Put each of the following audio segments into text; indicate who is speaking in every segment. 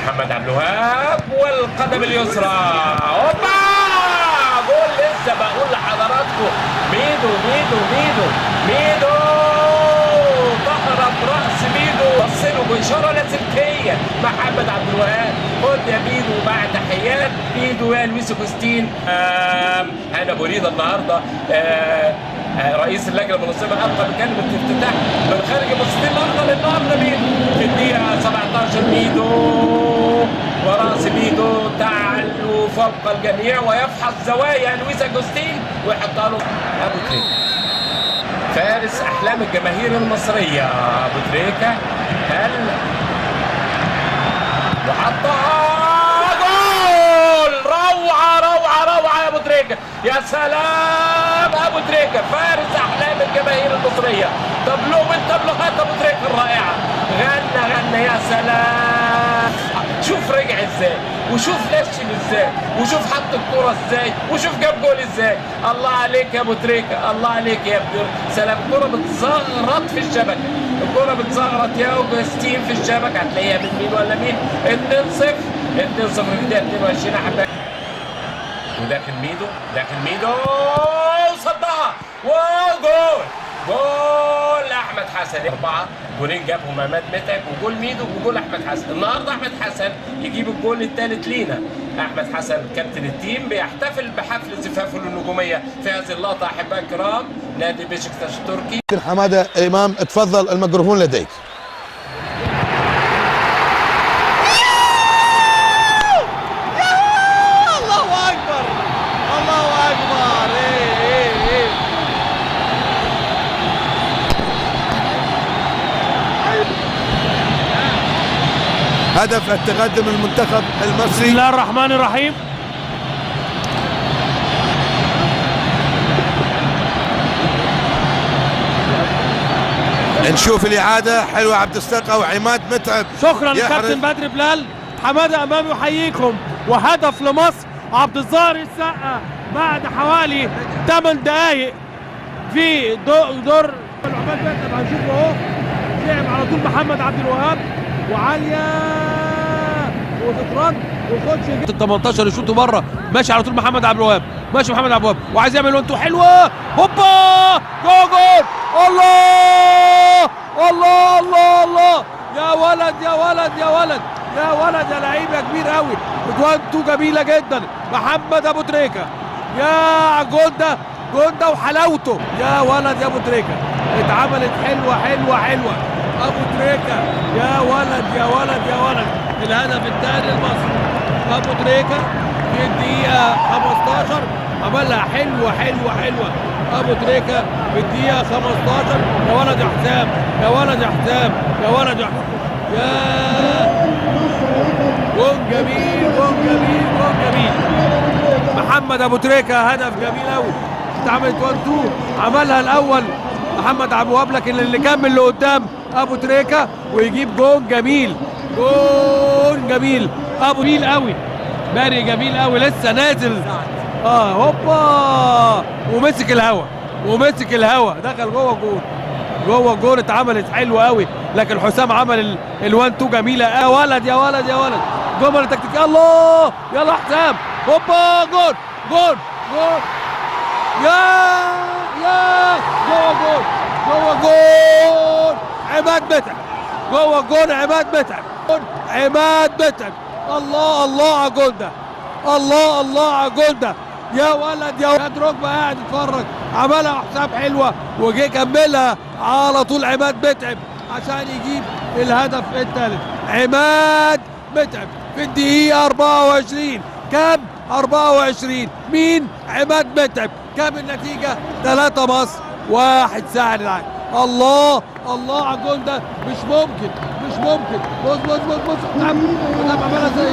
Speaker 1: محمد عبد الوهاب والقدم اليسرى، هوبا جول. لسه بقول لحضراتكم ميدو ميدو ميدو ميدو ظهر براس ميدو، وصله باشاره لاسلكيه. محمد عبد الوهاب خد يا ميدو مع تحيات ميدو يا لويس اوجستين. هنا ابو ريده النهارده رئيس اللجنه المنظمه القى بكلمه افتتاح من خارج المستطيل الافضل النهارده ميدو في الدقيقه 17. ميدو وراس ميدو تعلو فوق الجميع ويفحص زوايا لويس اوجستين ويحطها له ابو تريكه، فارس احلام الجماهير المصريه. ابو تريكه هل وحطها جول. روعه روعه روعه يا ابو تريكه، يا سلام. ابو تريكه فارس احلام الجماهير المصريه، تبلو من تبلوهات ابو تريكه الرائعه. غنى يا سلام. شوف رجع ازاي، وشوف نشن ازاي، وشوف حط الكوره ازاي، وشوف جاب جول ازاي. الله عليك يا ابو تريكه، الله عليك يا ابني. سلام. الكوره بتزغرط في الشبكه، الكوره بتزغرط يا اوجستين في الشبكه. هتلاقيها من مين ولا مين؟ 2-0 2-0 في الدقيقه 22 يا حبايبي. وداخل ميدو، داخل ميدو وصدها وجول. جول احمد حسن. 4 جولين جابهم عماد متعب، وجول ميدو وجول احمد حسن. النهارده احمد حسن يجيب الجول الثالث لينا. احمد حسن كابتن التيم بيحتفل بحفل زفافه للنجوميه في هذه اللقطه. احبائي الكرام نادي بشكتاش التركي.
Speaker 2: حماده امام اتفضل الميكروفون لديك. هدف التقدم المنتخب المصري.
Speaker 3: بسم الله الرحمن الرحيم.
Speaker 2: نشوف الإعادة حلوة عبد الساقة وعماد متعب.
Speaker 3: شكرا لكابتن بدر بلال. حماده امامي يحييكم، وهدف لمصر. عبد الظاهر السقا بعد حوالي 8 دقائق في دور عماد متعب. هنشوفه اهو، لعب على طول محمد عبد الوهاب وعاليه وتترد وخدش ال 18 يشوطوا بره. ماشي على طول محمد عبد الوهاب، ماشي محمد عبد الوهاب وعايز يعمل وانتو حلوه. هوبا جول. الله الله الله الله. يا ولد يا ولد يا ولد يا ولد يا لعيب يا كبير قوي. وانتو جميله جدا. محمد ابو تريكه يا جول ده وحلاوته. يا ولد يا ابو تريكه اتعملت حلوه حلوه حلوه. ابو تريكه يا ولد يا ولد يا ولد. الهدف الثاني لمصر. ابو تريكه في الدقيقه 15 عملها حلوه حلوه حلوه. ابو تريكه في الدقيقه 15. يا ولد يا حسام، يا ولد يا حسام، يا ولد يا حسام. يا جول جميل جول جميل جول جميل. محمد ابو تريكه هدف جميل قوي. اتعملت 1-2 عملها الاول محمد عبد الوهاب، لكن اللي كمل لقدام ابو تريكه ويجيب جول جميل. جول جميل. ابو جميل قوي، باري جميل قوي لسه نازل. هوبا ومسك الهوا، ومسك الهوا دخل جوه جول. جوه الجول اتعملت حلوه قوي، لكن حسام عمل ال1-2 جميله. يا ولد يا ولد يا ولد. جمل تكتيكيه. الله يلا حسام. هوبا جول جول جول. يا جوه جول، جوه جول عماد متعب. جوه جول عماد متعب، عماد متعب. الله الله على الجول ده، الله الله على الجول ده. يا ولد يا ولد. ركبه قاعد يتفرج، عملها حسام حلوه وجه كملها على طول عماد متعب عشان يجيب الهدف الثالث. عماد متعب في الدقيقه 24. كام؟ 24. مين؟ عماد متعب. كام النتيجه؟ 3 مصر 1 ساعد العالم. الله الله على الجول ده. مش ممكن مش ممكن. بص بص بص بص حسام عملها زي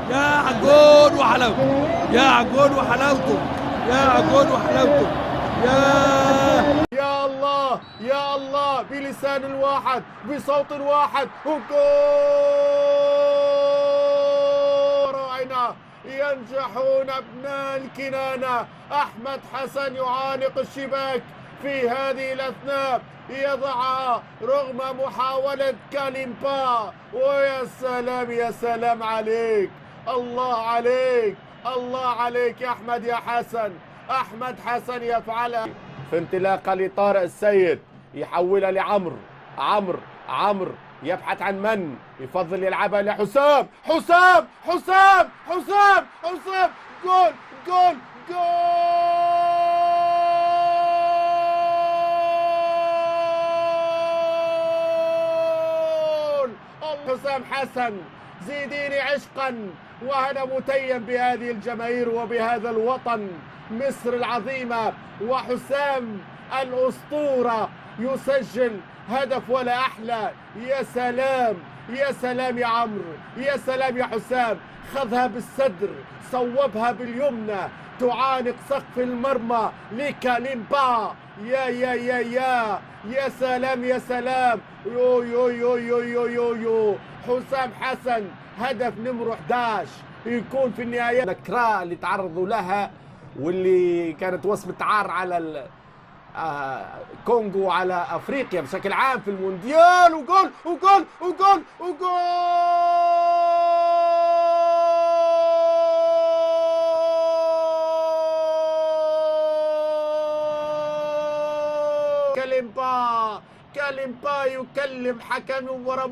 Speaker 3: يا عالجول وحلاوته، يا عالجول وحلاوته، يا عالجول وحلاوته.
Speaker 4: يا الله يا الله. بلسان واحد بصوت واحد. وجول. راعينا ينجحون ابناء الكنانه. احمد حسن يعانق الشباك في هذه الأثناء يضعها رغم محاولة كاليمبا. ويا سلام يا سلام عليك، الله عليك الله عليك يا أحمد يا حسن. أحمد حسن يفعلها في انطلاقة لطارق السيد، يحولها لعمرو. عمرو يبحث عن من يفضل يلعبها لحسام. حسام جول جول جول. حسام حسن زيديني عشقا، وأنا متيم بهذه الجماهير وبهذا الوطن مصر العظيمة. وحسام الأسطورة يسجل هدف ولا أحلى. يا سلام يا سلام يا عمرو، يا سلام يا حسام. خذها بالصدر، صوبها باليمنى، تعانق سقف المرمى لكاليمبا. يا سلام يا سلام. يو حسام حسن هدف نمرة 11 يكون في النهاية. الكرا اللي تعرضوا لها واللي كانت وصمة عار على كونغو على افريقيا بشكل عام في المونديال. وجول وجول وجول وجول. كاليمبا يكلم حكم ورا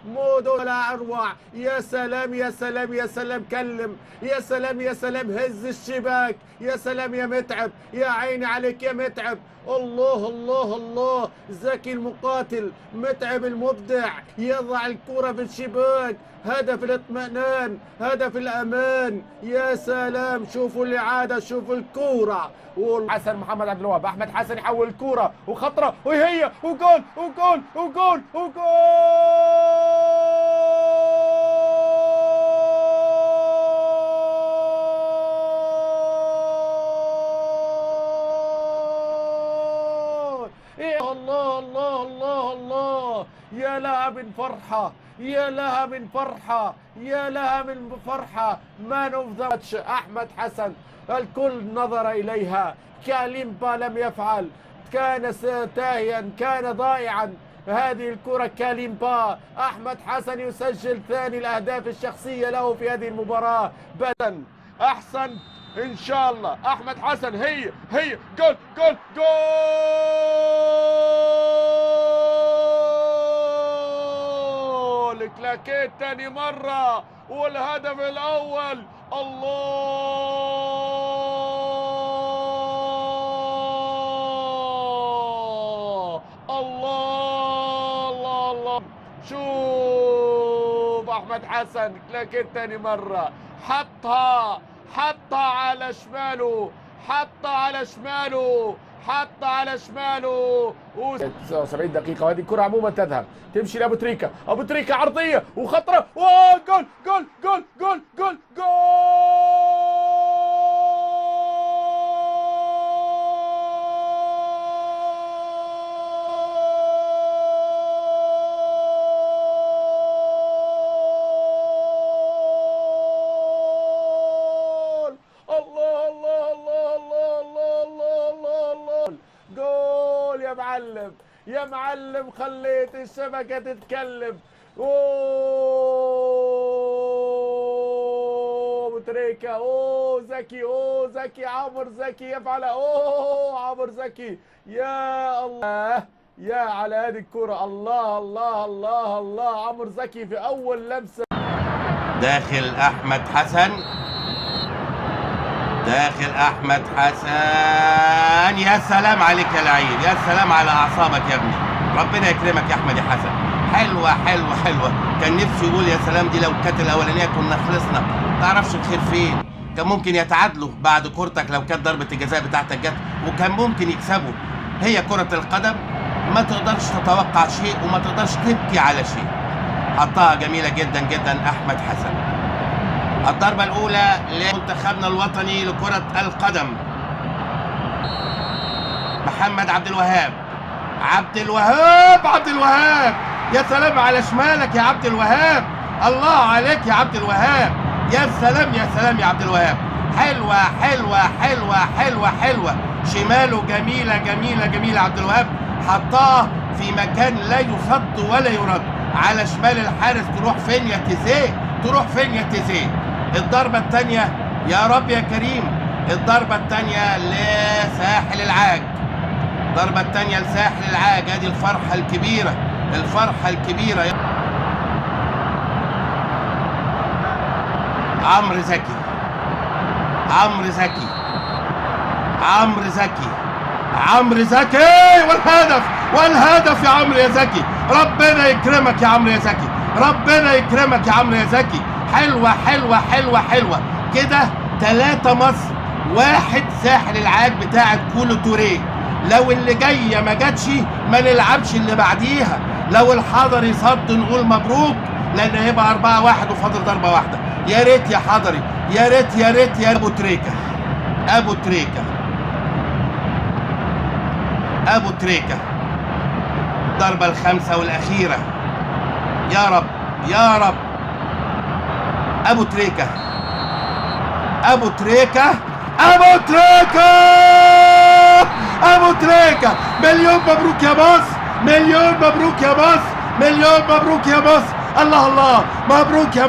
Speaker 4: مودو لا اروع. يا سلام يا سلام يا سلام. كلم يا سلام يا سلام. هز الشباك. يا سلام يا متعب، يا عيني عليك يا متعب. الله الله الله. زكي المقاتل، متعب المبدع، يضع الكرة في الشباك. هدف الاطمئنان، هدف الامان. يا سلام. شوفوا الاعاده، شوفوا الكوره. حسن محمد عبد الوهاب، احمد حسن يحول الكوره وخطره وهي وجول وجول وجول وجول. الله الله الله الله. يا لها من فرحة، يا لها من فرحة، يا لها من فرحة. مان اوف ذا ماتش أحمد حسن، الكل نظر إليها. كاليمبا لم يفعل، كان تاهيا، كان ضائعا. هذه الكرة كاليمبا. أحمد حسن يسجل ثاني الأهداف الشخصية له في هذه المباراة. بدن أحسن إن شاء الله. أحمد حسن هي جول جول جول. كلاكيت تاني مرة والهدف الأول. الله الله الله الله. شوف أحمد حسن كلاكيت تاني مرة، حطها على شماله، حطها على شماله. 79 دقيقة وهذه الكرة عموما تذهب، تمشي لأبو تريكة. أبو تريكة عرضية وخطرة. جول جول جول جول جول جول. يا معلم خليت الشبكة تتكلم. أوه تريكة، أوه زكي، عمرو زكي يفعلها. أوه عمرو زكي، يا الله يا على هذه الكرة. الله الله الله الله. عمرو زكي في أول لمسة.
Speaker 5: داخل أحمد حسن، يا سلام عليك يا لعيب، يا سلام على اعصابك يا ابني. ربنا يكرمك يا احمد يا حسن. حلوه. كان نفسي يقول يا سلام دي لو كانت الاولانيه كنا خلصنا. تعرفش الخير فين. كان ممكن يتعادلوا بعد كورتك لو كانت ضربه الجزاء بتاعتك جت، وكان ممكن يكسبوا. هي كره القدم، ما تقدرش تتوقع شيء وما تقدرش تبكي على شيء. حطها جميله جدا جدا احمد حسن. الضربة الأولى لمنتخبنا الوطني لكرة القدم. محمد عبد الوهاب. يا سلام على شمالك يا عبد الوهاب. الله عليك يا عبد الوهاب. يا سلام يا عبد الوهاب. حلوة حلوة حلوة حلوة حلوة، شماله جميلة جميلة جميلة. عبد الوهاب حطها في مكان لا يصد ولا يرد، على شمال الحارس. تروح فين يا تيزيه؟ تروح فين يا تيزيه؟ الضربة الثانية يا رب يا كريم، الضربة الثانية لساحل العاج، الضربة الثانية لساحل العاج. ادي الفرحة الكبيرة، الفرحة الكبيرة. عمرو زكي، عمرو زكي، عمرو زكي، عمرو زكي، والهدف، والهدف يا عمرو يا زكي. ربنا يكرمك يا عمرو يا زكي، ربنا يكرمك يا عمرو يا زكي. حلوة حلوة حلوة حلوة كده. 3 مصر 1 ساحل العاج بتاعت كولو توريه. لو اللي جاية ما جاتش ما نلعبش اللي بعديها. لو الحضري صد نقول مبروك، لان هيبقى 4-1 وفاضل ضربة واحدة. يا ريت يا حضري، يا ريت يا ريت يا ابو تريكة، ابو تريكة، ابو تريكة. الضربة الخامسة والأخيرة. يا رب يا رب. ابو تريكة، ابو تريكة، ابو تريكة، ابو تريكة. مليون مبروك يا مصر، مليون مبروك يا مصر، مليون مبروك يا مصر. الله الله، مبروك يا